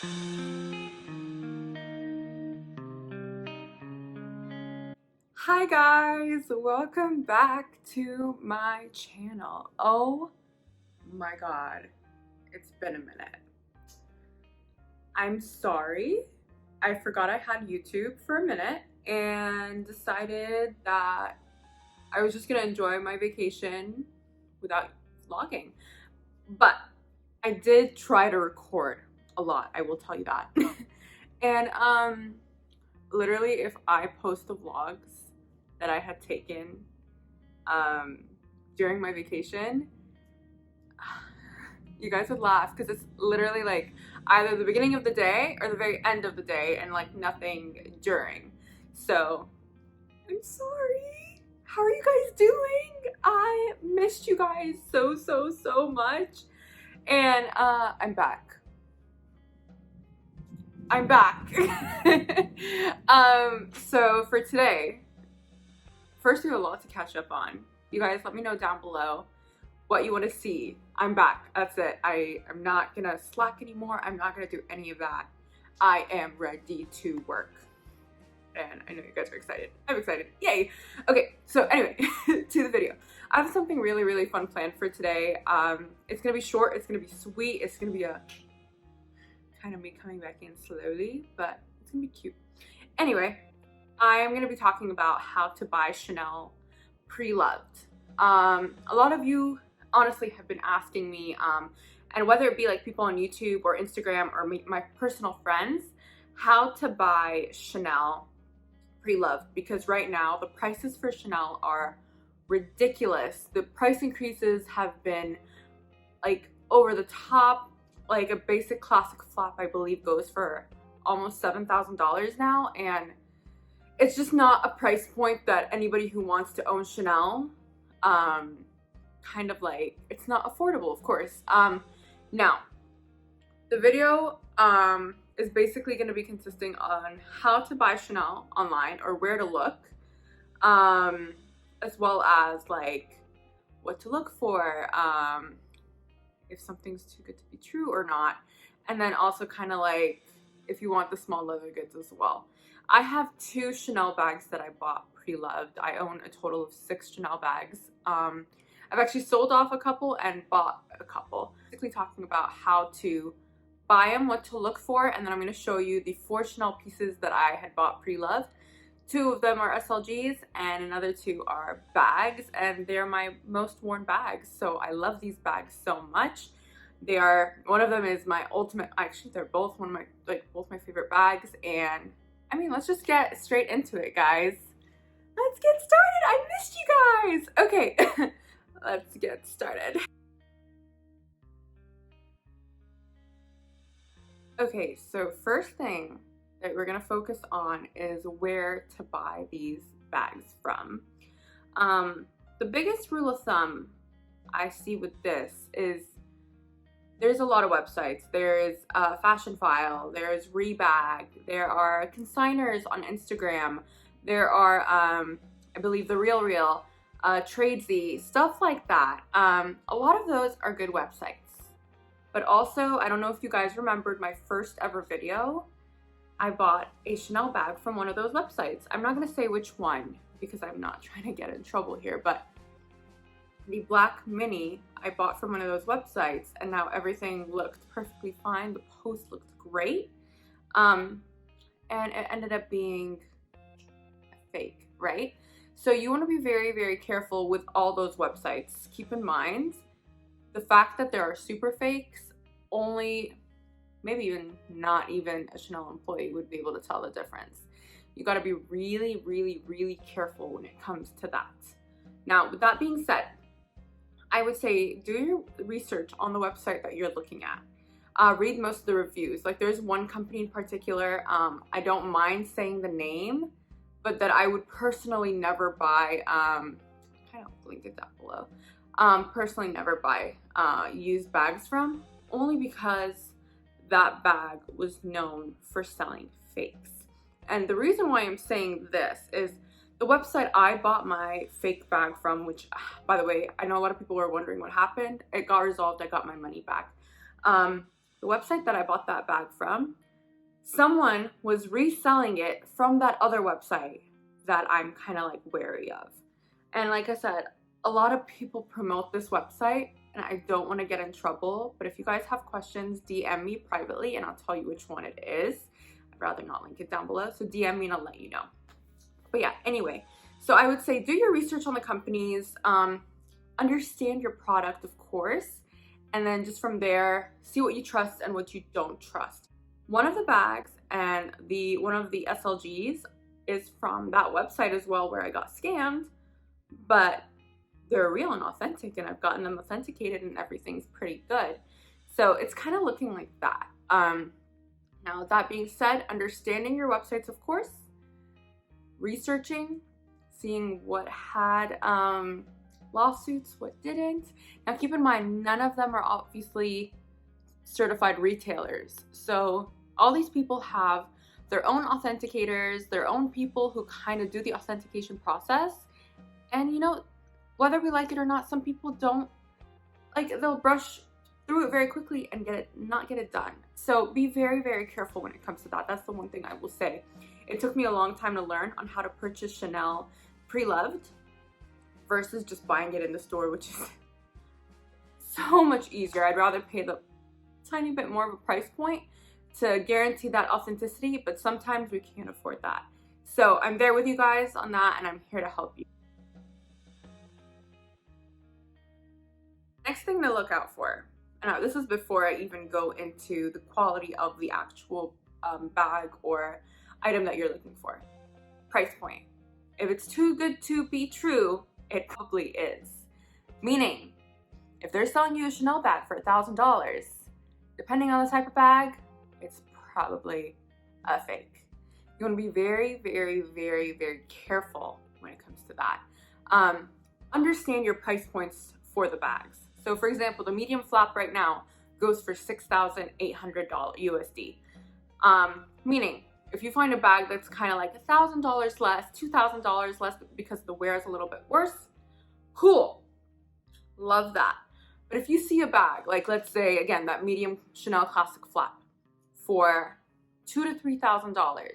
Hi guys, welcome back to my channel. Oh my god, it's been a minute. I'm sorry, I forgot I had YouTube for a minute and decided that I was just gonna enjoy my vacation without vlogging. But I did try to record a lot, I will tell you that. And literally if I post the vlogs that I had taken during my vacation, you guys would laugh because it's literally like either the beginning of the day or the very end of the day and like nothing during. So I'm sorry. How are you guys doing? I missed you guys so much. And I'm back. So for today, first we have a lot to catch up on. You guys let me know down below what you want to see. I'm back. That's it. I'm not gonna slack anymore. I'm not gonna do any of that. I am ready to work. And I know you guys are excited. I'm excited. Yay! Okay, so anyway, to the video. I have something really fun planned for today. It's gonna be short, it's gonna be sweet, it's gonna be a kind of me coming back in slowly, but it's gonna be cute. Anyway, I am gonna be talking about how to buy Chanel pre-loved. A lot of you honestly have been asking me, and whether it be like people on YouTube or Instagram or my personal friends, how to buy Chanel pre-loved, because right now the prices for Chanel are ridiculous. The price increases have been like over the top. Like a basic classic flap, I believe, goes for almost $7,000 now, and it's just not a price point that anybody who wants to own Chanel, kind of like, it's not affordable, of course. Now, the video is basically going to be consisting on how to buy Chanel online or where to look, as well as like what to look for, if something's too good to be true or not, and then also kind of like if you want the small leather goods as well. I have 2 Chanel bags that I bought pre-loved. I own a total of 6 Chanel bags. I've actually sold off a couple and bought a couple. Basically talking about how to buy them, what to look for, and then I'm going to show you the 4 Chanel pieces that I had bought pre-loved. 2 of them are SLGs and another 2 are bags, and they're my most worn bags. So I love these bags so much. They are, one of them is my ultimate, actually they're both one of my, both my favorite bags. And I mean, let's just get straight into it, guys. Let's get started. I missed you guys. Okay, let's get started. Okay, so first thing that we're gonna focus on is where to buy these bags from. The biggest rule of thumb I see with this is there's a lot of websites. There's Fashion File, there's Rebag, there are consigners on Instagram, there are I believe The Real Real, Tradesy, stuff like that. A lot of those are good websites. But also, I don't know if you guys remembered my first ever video. I bought a Chanel bag from one of those websites. I'm not gonna say which one because I'm not trying to get in trouble here, but the black mini I bought from one of those websites, and now everything looked perfectly fine. The post looked great. And it ended up being fake, right? So you wanna be very careful with all those websites. Keep in mind, the fact that there are super fakes, only maybe even not even a Chanel employee would be able to tell the difference. You got to be really careful when it comes to that. Now, with that being said, I would say do your research on the website that you're looking at. Read most of the reviews. Like there's one company in particular, I don't mind saying the name, but that I would personally never buy, kind of link it down below, personally never buy used bags from, only because that bag was known for selling fakes. And the reason why I'm saying this is the website I bought my fake bag from, which, by the way, I know a lot of people were wondering what happened. It got resolved. I got my money back. the website that I bought that bag from, someone was reselling it from that other website that I'm kind of like wary of. And like I said, a lot of people promote this website and I don't want to get in trouble, but if you guys have questions, DM me privately and I'll tell you which one it is. I'd rather not link it down below, so DM me and I'll let you know. But yeah, anyway, so I would say do your research on the companies, understand your product, of course, and then just from there, see what you trust and what you don't trust. One of the bags and one of the SLGs is from that website as well where I got scammed, but they're real and authentic and I've gotten them authenticated and everything's pretty good. So it's kind of looking like that. Now that being said, understanding your websites, of course, researching, seeing what had lawsuits, what didn't. Now keep in mind, none of them are obviously certified retailers. So all these people have their own authenticators, their own people who kind of do the authentication process. And you know, whether we like it or not, some people don't, like, they'll brush through it very quickly and not get it done. So be very, very careful when it comes to that. That's the one thing I will say. It took me a long time to learn on how to purchase Chanel pre-loved versus just buying it in the store, which is so much easier. I'd rather pay the tiny bit more of a price point to guarantee that authenticity, but sometimes we can't afford that. So I'm there with you guys on that and I'm here to help you. Next thing to look out for, and this is before I even go into the quality of the actual bag or item that you're looking for. Price point. If it's too good to be true, it probably is. Meaning, if they're selling you a Chanel bag for $1,000, depending on the type of bag, it's probably a fake. You want to be very, very, very, very careful when it comes to that. Understand your price points for the bags. So for example, the medium flap right now goes for $6,800 USD. Meaning, if you find a bag that's kind of like $1,000 less, $2,000 less because the wear is a little bit worse, cool, love that. But if you see a bag, like let's say again, that medium Chanel classic flap for $2,000 to $3,000,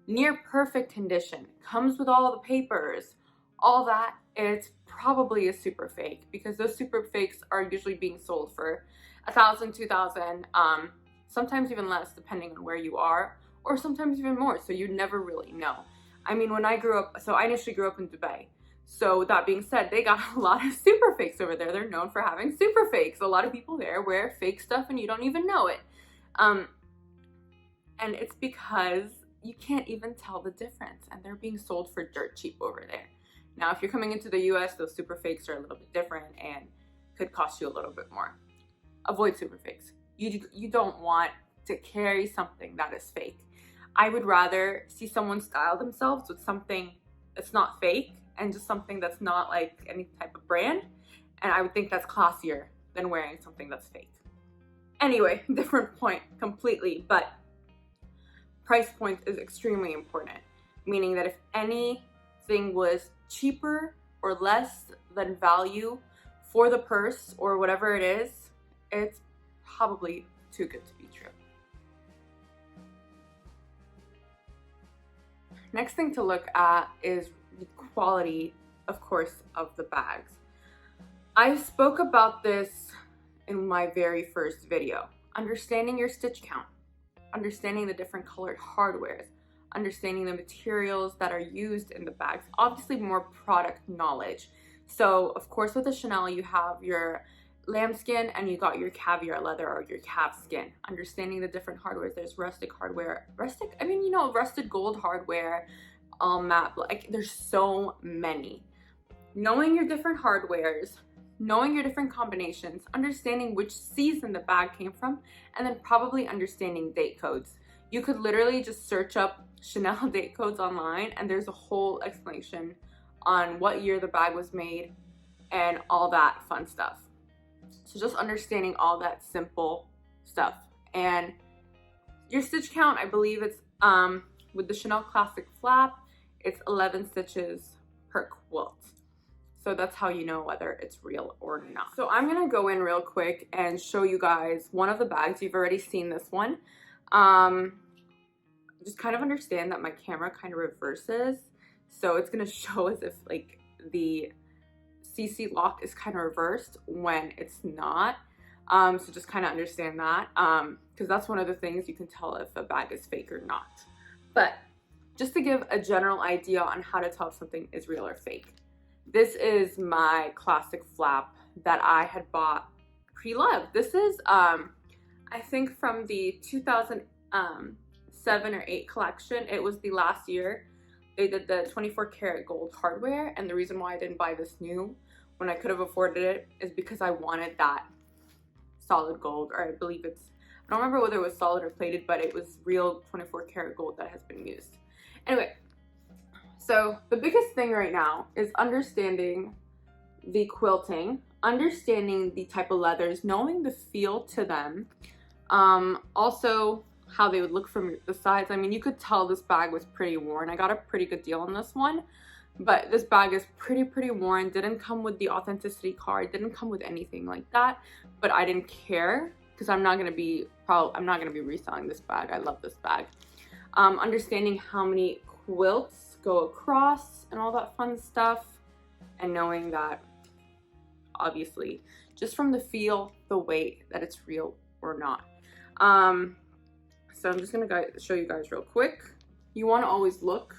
near perfect condition, comes with all the papers, all that, it's probably a super fake because those super fakes are usually being sold for $1,000, $2,000, sometimes even less depending on where you are, or sometimes even more, so you never really know. I mean, when I grew up, so I initially grew up in Dubai. So with that being said, they got a lot of super fakes over there. They're known for having super fakes. A lot of people there wear fake stuff and you don't even know it. And it's because you can't even tell the difference and they're being sold for dirt cheap over there. Now, if you're coming into the US, those super fakes are a little bit different and could cost you a little bit more. Avoid super fakes. You don't want to carry something that is fake. I would rather see someone style themselves with something that's not fake and just something that's not like any type of brand. And I would think that's classier than wearing something that's fake. Anyway, different point completely, but price point is extremely important. Meaning that if anything was cheaper or less than value for the purse or whatever it is, it's probably too good to be true. Next thing to look at is the quality, of course, of the bags. I spoke about this in my very first video. Understanding your stitch count, understanding the different colored hardwares, understanding the materials that are used in the bags, obviously more product knowledge. So of course with the Chanel you have your lambskin and you got your caviar leather or your calf skin. Understanding the different hardwares, there's rustic hardware, rusted gold hardware, matte, like there's so many. Knowing your different hardwares, knowing your different combinations, understanding which season the bag came from, and then probably understanding date codes. You could literally just search up Chanel date codes online and there's a whole explanation on what year the bag was made and all that fun stuff. So just understanding all that simple stuff. And your stitch count, I believe it's with the Chanel Classic Flap, it's 11 stitches per quilt. So that's how you know whether it's real or not. So I'm gonna go in real quick and show you guys one of the bags. You've already seen this one. Just kind of understand that my camera kind of reverses. So it's gonna show as if like the CC lock is kind of reversed when it's not. So just kind of understand that, because that's one of the things you can tell if a bag is fake or not. But just to give a general idea on how to tell if something is real or fake. This is my classic flap that I had bought pre-loved. This is, I think from the 2007 or 8 collection. It was the last year. They did the 24 karat gold hardware, and the reason why I didn't buy this new when I could have afforded it is because I wanted that solid gold, or I believe it's, I don't remember whether it was solid or plated, but it was real 24 karat gold that has been used. Anyway, so the biggest thing right now is understanding the quilting, understanding the type of leathers, knowing the feel to them, also how they would look from the sides. I mean, you could tell this bag was pretty worn. I got a pretty good deal on this one, but this bag is pretty worn. Didn't come with the authenticity card, didn't come with anything like that, but I didn't care because I'm not gonna be reselling this bag. I love this bag. Understanding how many quilts go across and all that fun stuff, and knowing that obviously just from the feel, the weight, that it's real or not. So I'm just gonna show you guys real quick. You want to always look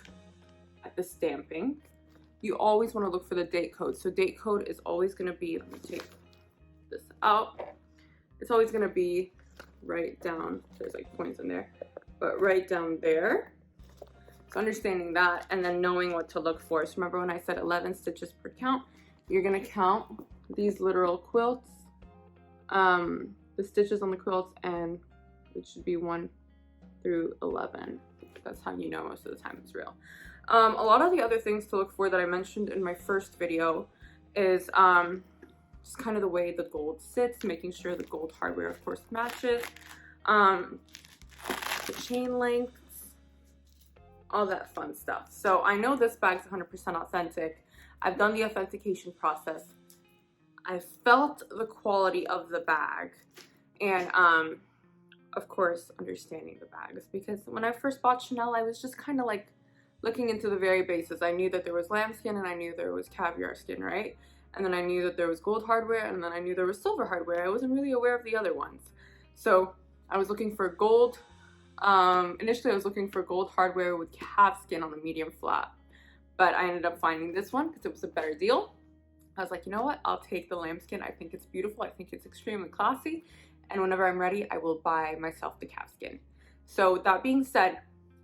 at the stamping. You always want to look for the date code. So date code is always going to be, let me take this out. It's always going to be right down, there's like points in there, but right down there. So understanding that, and then knowing what to look for. So remember when I said 11 stitches per count, you're going to count these literal quilts, the stitches on the quilts, and it should be 1 through 11. That's how you know most of the time it's real. A lot of the other things to look for that I mentioned in my first video is just kind of the way the gold sits, making sure the gold hardware of course matches, the chain lengths, all that fun stuff. So I know this bag's 100% authentic. I've done the authentication process. I felt the quality of the bag, and of course understanding the bags, because when I first bought Chanel, I was just kind of like looking into the very basis. I knew that there was lambskin and I knew there was caviar skin, right? And then I knew that there was gold hardware, and then I knew there was silver hardware. I wasn't really aware of the other ones. So I was looking for gold. Initially I was looking for gold hardware with calf skin on the medium flat, but I ended up finding this one because it was a better deal. I was like, you know what? I'll take the lambskin. I think it's beautiful. I think it's extremely classy. And whenever I'm ready, I will buy myself the calfskin. So that being said,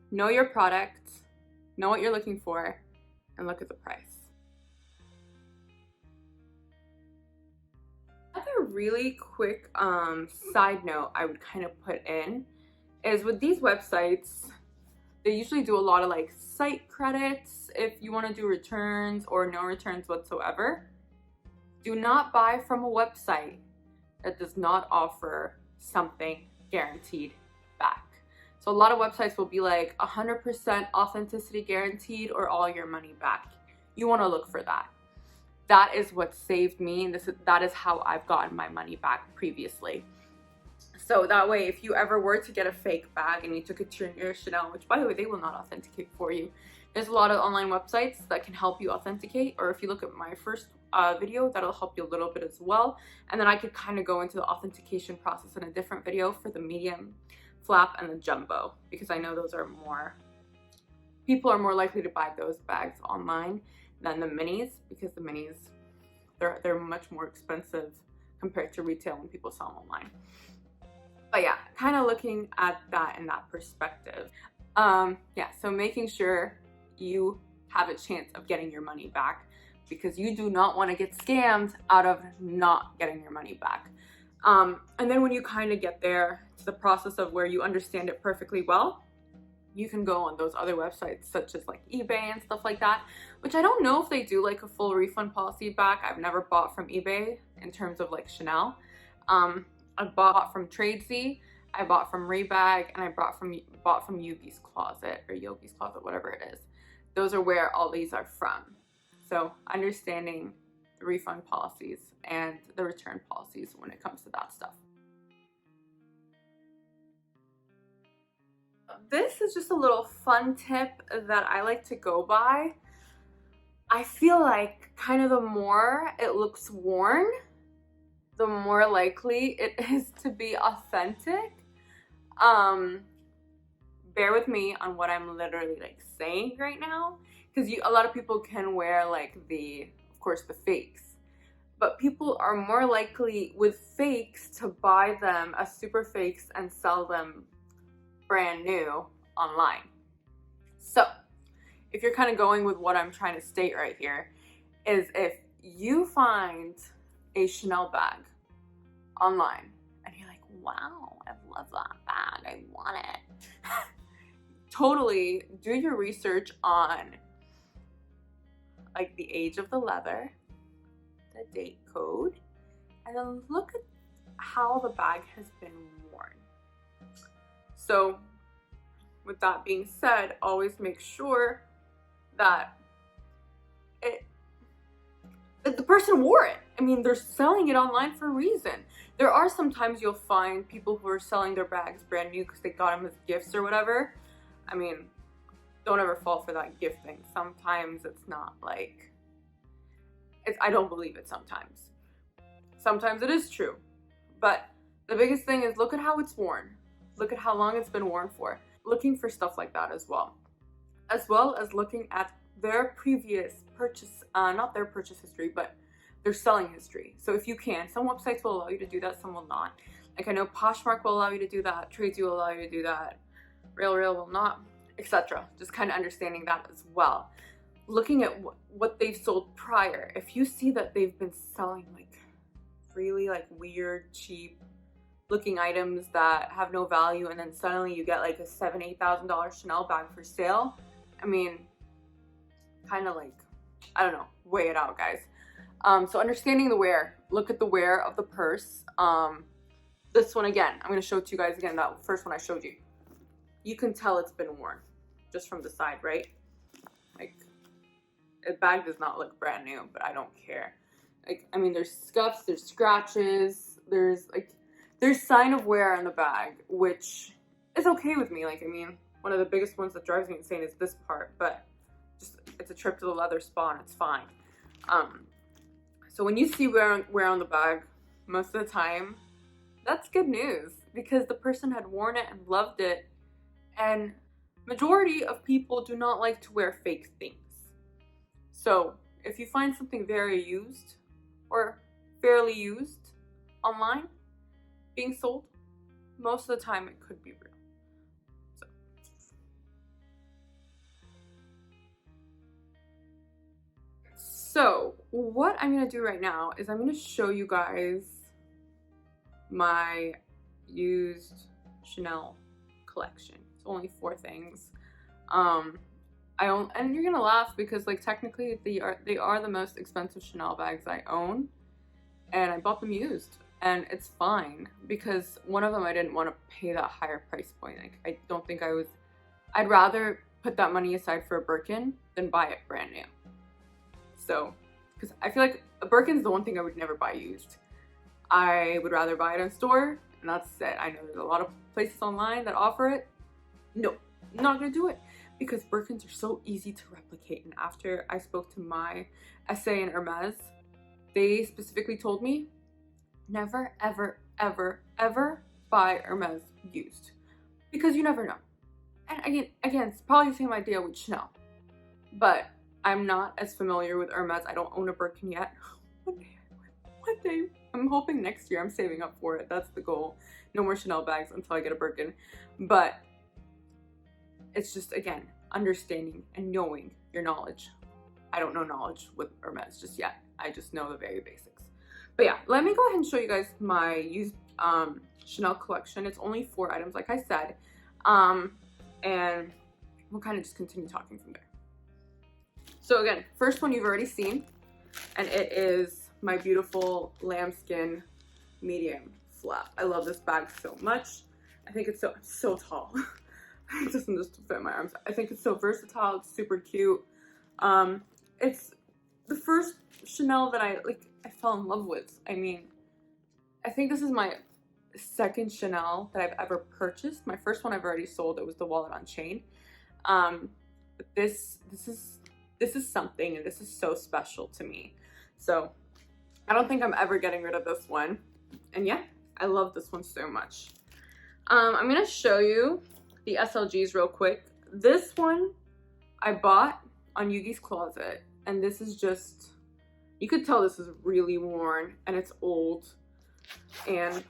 know your product, know what you're looking for, and look at the price. Another really quick side note I would kind of put in is with these websites, they usually do a lot of like site credits if you want to do returns or no returns whatsoever. Do not buy from a website that does not offer something guaranteed back. So a lot of websites will be like 100% authenticity guaranteed or all your money back. You want to look for that. That is what saved me, and that is how I've gotten my money back previously. So that way, if you ever were to get a fake bag and you took it to your Chanel, which by the way, they will not authenticate for you. There's a lot of online websites that can help you authenticate, or if you look at my first video, that'll help you a little bit as well. And then I could kind of go into the authentication process in a different video for the medium, flap, and the jumbo, because I know those are more, people are more likely to buy those bags online than the minis, because the minis, they're much more expensive compared to retail when people sell them online. But yeah, kind of looking at that in that perspective. Yeah, so making sure you have a chance of getting your money back, because you do not want to get scammed out of not getting your money back. And then when you kind of get there to the process of where you understand it perfectly well, you can go on those other websites such as like eBay and stuff like that, which I don't know if they do like a full refund policy back. I've never bought from eBay in terms of like Chanel. I bought from Tradesy, I bought from Rebag, and I bought from Yogi's Closet, or Yogi's Closet, whatever it is. Those are where all these are from. So understanding the refund policies and the return policies when it comes to that stuff. This is just a little fun tip that I like to go by. I feel like kind of the more it looks worn, the more likely it is to be authentic. Bear with me on what I'm literally like saying right now, because a lot of people can wear like of course the fakes, but people are more likely with fakes to buy them as super fakes and sell them brand new online. So if you're kind of going with what I'm trying to state right here, is if you find a Chanel bag online and you're like, wow, I love that bag, I want it. Totally do your research on like the age of the leather, the date code, and then look at how the bag has been worn. So with that being said, always make sure that the person wore it. I mean, they're selling it online for a reason. There are sometimes you'll find people who are selling their bags brand new because they got them as gifts or whatever. I mean, don't ever fall for that gift thing. Sometimes it's not like, I don't believe it sometimes. Sometimes it is true. But the biggest thing is look at how it's worn. Look at how long it's been worn for. Looking for stuff like that as well. As well as looking at their previous purchase, not their purchase history, but their selling history. So if you can, some websites will allow you to do that, some will not. Like I know Poshmark will allow you to do that, Tradesy will allow you to do that, RealReal will not, etc. Just kind of understanding that as well. Looking at what they've sold prior. If you see that they've been selling like really like weird, cheap looking items that have no value, and then suddenly you get like a $7,000-8,000 Chanel bag for sale, I mean, kind of like, I don't know, weigh it out, guys. So understanding the wear, look at the wear of the purse. This one again, I'm going to show it to you guys again, that first one I showed you. You can tell it's been worn just from the side, right? Like, the bag does not look brand new, but I don't care. Like, I mean, there's scuffs, there's scratches, there's sign of wear on the bag, which is okay with me. Like, I mean, one of the biggest ones that drives me insane is this part, but just, it's a trip to the leather spa and it's fine. So when you see wear on the bag, most of the time, that's good news, because the person had worn it and loved it. And majority of people do not like to wear fake things. So if you find something very used or fairly used online being sold, most of the time it could be real. So what I'm gonna do right now is I'm gonna show you guys my used Chanel collection. It's only 4 things. And you're gonna laugh because like technically they are the most expensive Chanel bags I own, and I bought them used, and it's fine because one of them I didn't want to pay that higher price point. Like I don't think I'd rather put that money aside for a Birkin than buy it brand new. So, because I feel like a Birkin's the one thing I would never buy used. I would rather buy it in store, and that's it. I know there's a lot of places online that offer it. No, I'm not gonna do it because Birkins are so easy to replicate. And after I spoke to my SA in Hermes, they specifically told me never, ever, ever, ever buy Hermes used, because you never know. And again, it's probably the same idea with Chanel, but I'm not as familiar with Hermes. I don't own a Birkin yet. One day, I'm hoping next year. I'm saving up for it. That's the goal. No more Chanel bags until I get a Birkin. But it's just, again, understanding and knowing your knowledge. I don't know knowledge with Hermes just yet. I just know the very basics. But yeah, let me go ahead and show you guys my used Chanel collection. It's only 4 items, like I said. And we'll kind of just continue talking from there. So again, first one you've already seen, and it is my beautiful lambskin medium flap. I love this bag so much. I think it's so tall. It doesn't just fit my arms. I think it's so versatile. It's super cute. It's the first Chanel that I fell in love with. I mean, I think this is my second Chanel that I've ever purchased. My first one I've already sold. It was the wallet on chain. But this is something, and this is so special to me. So I don't think I'm ever getting rid of this one. And yeah, I love this one so much. I'm gonna show you the SLGs real quick. This one I bought on Yugi's Closet, and this is just, you could tell this is really worn and it's old. And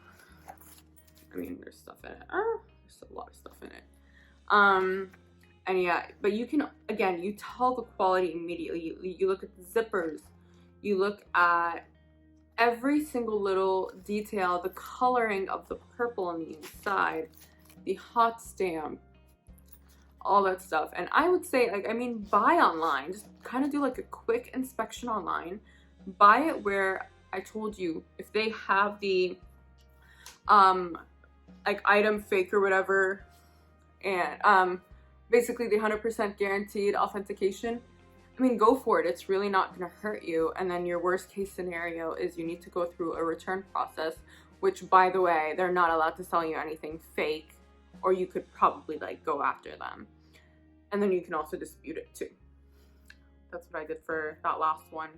I mean, there's stuff in it. There's a lot of stuff in it. And yeah, but you can, again, you tell the quality immediately. You look at the zippers, you look at every single little detail, the coloring of the purple on the inside, the hot stamp, all that stuff. And I would say, like, I mean, buy online. Just kind of do like a quick inspection online. Buy it where I told you, if they have the like item fake or whatever, and basically the 100% guaranteed authentication, I mean, go for it. It's really not going to hurt you. And then your worst case scenario is you need to go through a return process, which, by the way, they're not allowed to sell you anything fake, or you could probably like go after them. And then you can also dispute it too. That's what I did for that last one.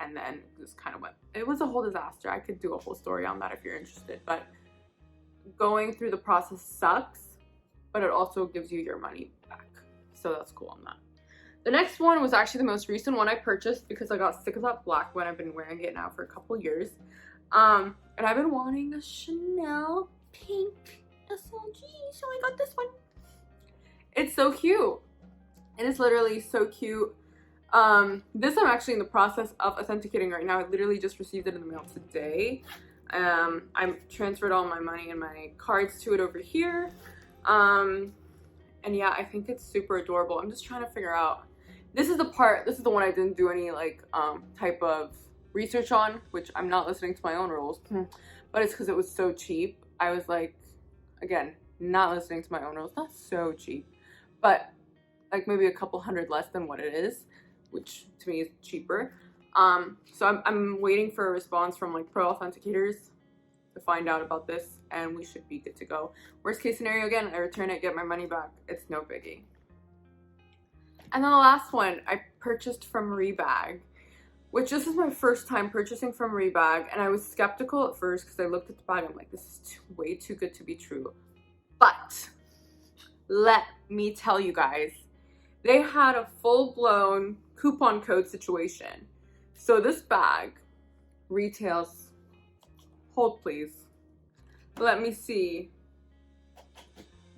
And then just kind of went, it was a whole disaster. I could do a whole story on that if you're interested, but going through the process sucks, but it also gives you your money back. So that's cool on that. The next one was actually the most recent one I purchased because I got sick of that black one. I've been wearing it now for a couple years. And I've been wanting a Chanel pink SLG, so I got this one. It's so cute. It is literally so cute. This I'm actually in the process of authenticating right now. I literally just received it in the mail today. I transferred all my money and my cards to it over here. And yeah, I think it's super adorable. I'm just trying to figure out, this is the one I didn't do any like type of research on, which I'm not listening to my own rules, but it's because it was so cheap. I was like, again, not listening to my own rules. Not so cheap, but like maybe a couple hundred less than what it is, which to me is cheaper. So I'm waiting for a response from like pro authenticators to find out about this, and we should be good to go. Worst case scenario, again, I return it, get my money back. It's no biggie. And then the last one I purchased from Rebag, which this is my first time purchasing from Rebag, and I was skeptical at first because I looked at the bag, I'm like, this is way too good to be true. But let me tell you guys, they had a full-blown coupon code situation. So this bag retails, hold please, let me see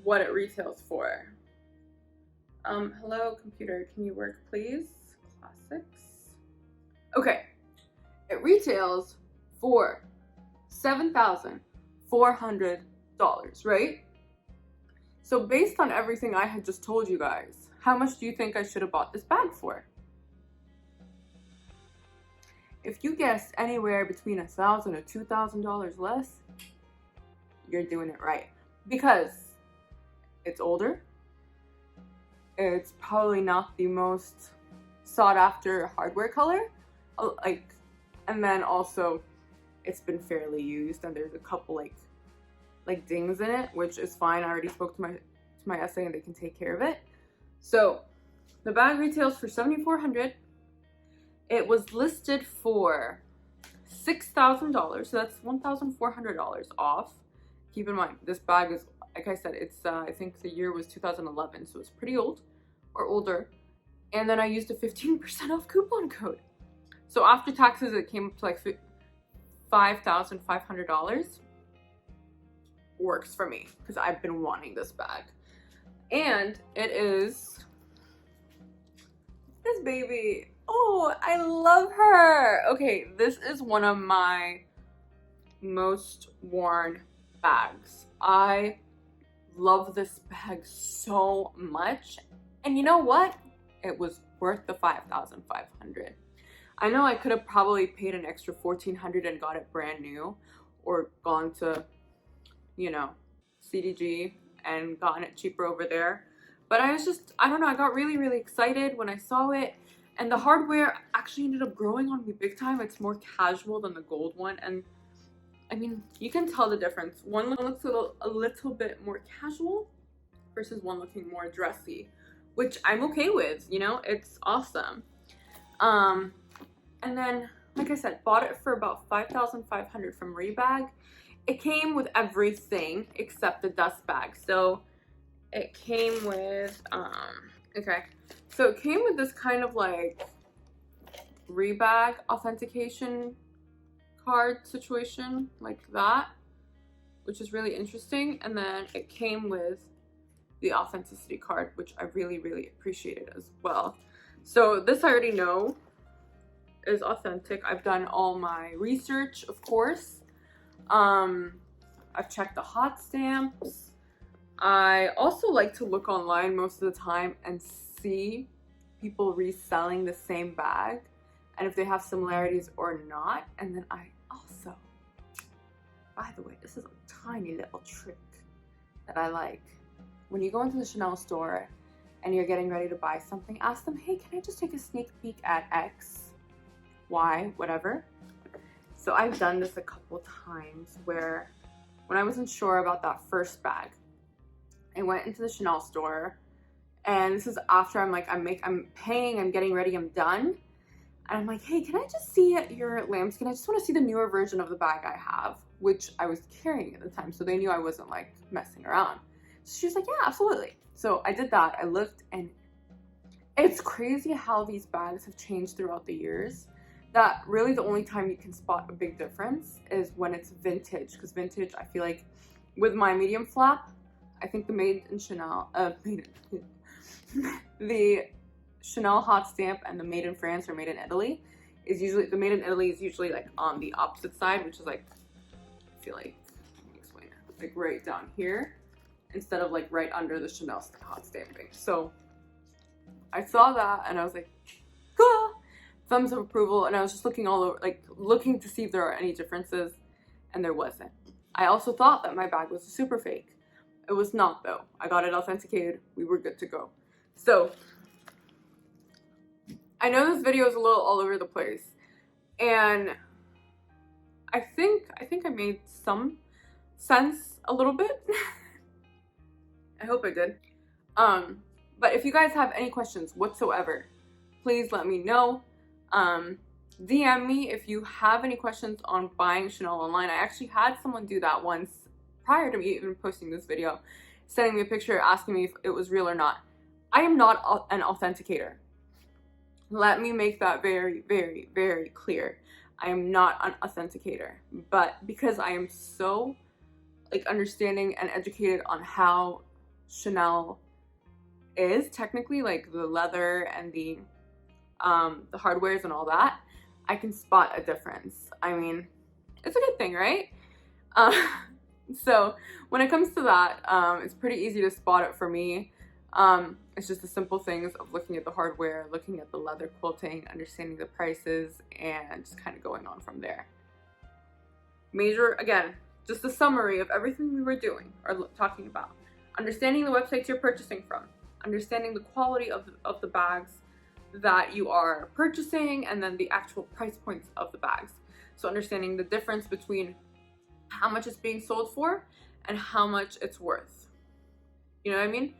what it retails for. Hello computer, can you work please? Classics. Okay, it retails for $7,400, right? So based on everything I had just told you guys, how much do you think I should have bought this bag for? If you guessed anywhere between $1,000 or $2,000 less, you're doing it right. Because it's older, it's probably not the most sought after hardware color, and then also it's been fairly used, and there's a couple like dings in it, which is fine. I already spoke to my SA and they can take care of it. So the bag retails for $7,400. It was listed for $6,000, so that's $1,400 off. Keep in mind, this bag is, like I said, it's I think the year was 2011, so it's pretty old or older. And then I used a 15% off coupon code. So after taxes, it came up to like $5,500. Works for me because I've been wanting this bag. And it is this baby. Oh, I love her. Okay, this is one of my most worn bags. I love this bag so much. And you know what? It was worth the $5,500. I know I could have probably paid an extra $1,400 and got it brand new, or gone to, you know, CDG and gotten it cheaper over there. But I was just, I don't know, I got really, really excited when I saw it. And the hardware actually ended up growing on me big time. It's more casual than the gold one, and I mean, you can tell the difference. One looks a little bit more casual versus one looking more dressy, which I'm okay with, you know, it's awesome. And then, like I said, bought it for about $5,500 from Rebag. It came with everything except the dust bag. So it came with, okay. So it came with this kind of like Rebag authentication card situation like that, which is really interesting. And then it came with the authenticity card, which I really, really appreciated as well. So this I already know is authentic. I've done all my research, of course. I've checked the hot stamps. I also like to look online most of the time and see people reselling the same bag and if they have similarities or not. And then I also, by the way, this is a tiny little trick that I like. When you go into the Chanel store and you're getting ready to buy something, ask them, hey, can I just take a sneak peek at X, Y, whatever. So I've done this a couple times where when I wasn't sure about that first bag, I went into the Chanel store, and this is after I'm paying, I'm getting ready, I'm done. And I'm like, hey, can I just see your lambskin? I just want to see the newer version of the bag I have, which I was carrying at the time. So they knew I wasn't like messing around. So she's like, yeah, absolutely. So I did that. I looked, and it's crazy how these bags have changed throughout the years. That really the only time you can spot a big difference is when it's vintage. Because vintage, I feel like with my medium flap, I think the made in Chanel, the Chanel hot stamp and the made in France or made in Italy is usually, the made in Italy is usually like on the opposite side, which is like, I feel like, let me explain it, like right down here instead of like right under the Chanel hot stamping. So I saw that and I was like, cool, thumbs of approval. And I was just looking all over, like looking to see if there are any differences, and there wasn't. I also thought that my bag was a super fake. It was not though. I got it authenticated. We were good to go. So I know this video is a little all over the place, and I think I made some sense a little bit. I hope I did. But if you guys have any questions whatsoever, please let me know. DM me if you have any questions on buying Chanel online. I actually had someone do that once prior to me even posting this video, sending me a picture asking me if it was real or not. I am not an authenticator. Let me make that very, very, very clear. I am not an authenticator, but because I am so like understanding and educated on how Chanel is technically, like the leather and the hardwares and all that, I can spot a difference. I mean, it's a good thing, right? So when it comes to that, it's pretty easy to spot it for me. It's just the simple things of looking at the hardware, looking at the leather quilting, understanding the prices, and just kind of going on from there. Again, just a summary of everything we were doing or talking about. Understanding the websites you're purchasing from, understanding the quality of the bags that you are purchasing, and then the actual price points of the bags. So understanding the difference between how much it's being sold for and how much it's worth. You know what I mean?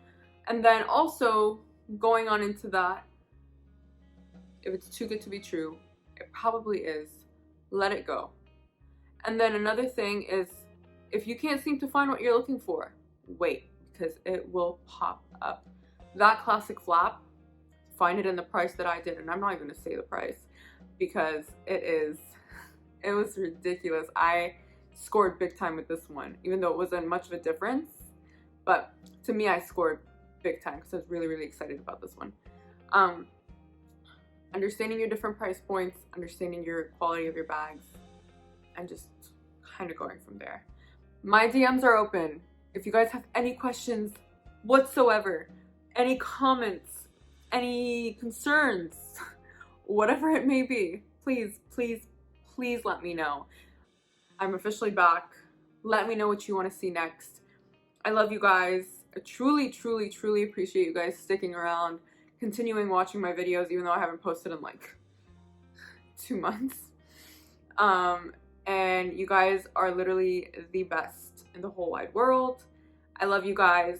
And then also going on into that, if it's too good to be true, it probably is. Let it go. And then another thing is, if you can't seem to find what you're looking for, wait, because it will pop up. That classic flap, find it in the price that I did, and I'm not even gonna say the price because it was ridiculous. I scored big time with this one, even though it wasn't much of a difference, but to me I scored big time because I was really, really excited about this one. Understanding your different price points, understanding your quality of your bags, and just kind of going from there. My DMs are open. If you guys have any questions whatsoever, any comments, any concerns, whatever it may be, please, please, please let me know. I'm officially back. Let me know what you want to see next. I love you guys. I truly, truly, truly appreciate you guys sticking around, continuing watching my videos even though I haven't posted in like 2 months. And you guys are literally the best in the whole wide world. I love you guys.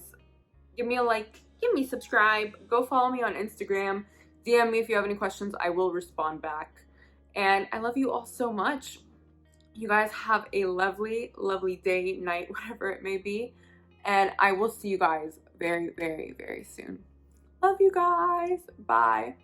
Give me a like, give me subscribe, go follow me on Instagram, DM me if you have any questions, I will respond back. And I love you all so much. You guys have a lovely, lovely day, night, whatever it may be. And I will see you guys very, very, very soon. Love you guys. Bye.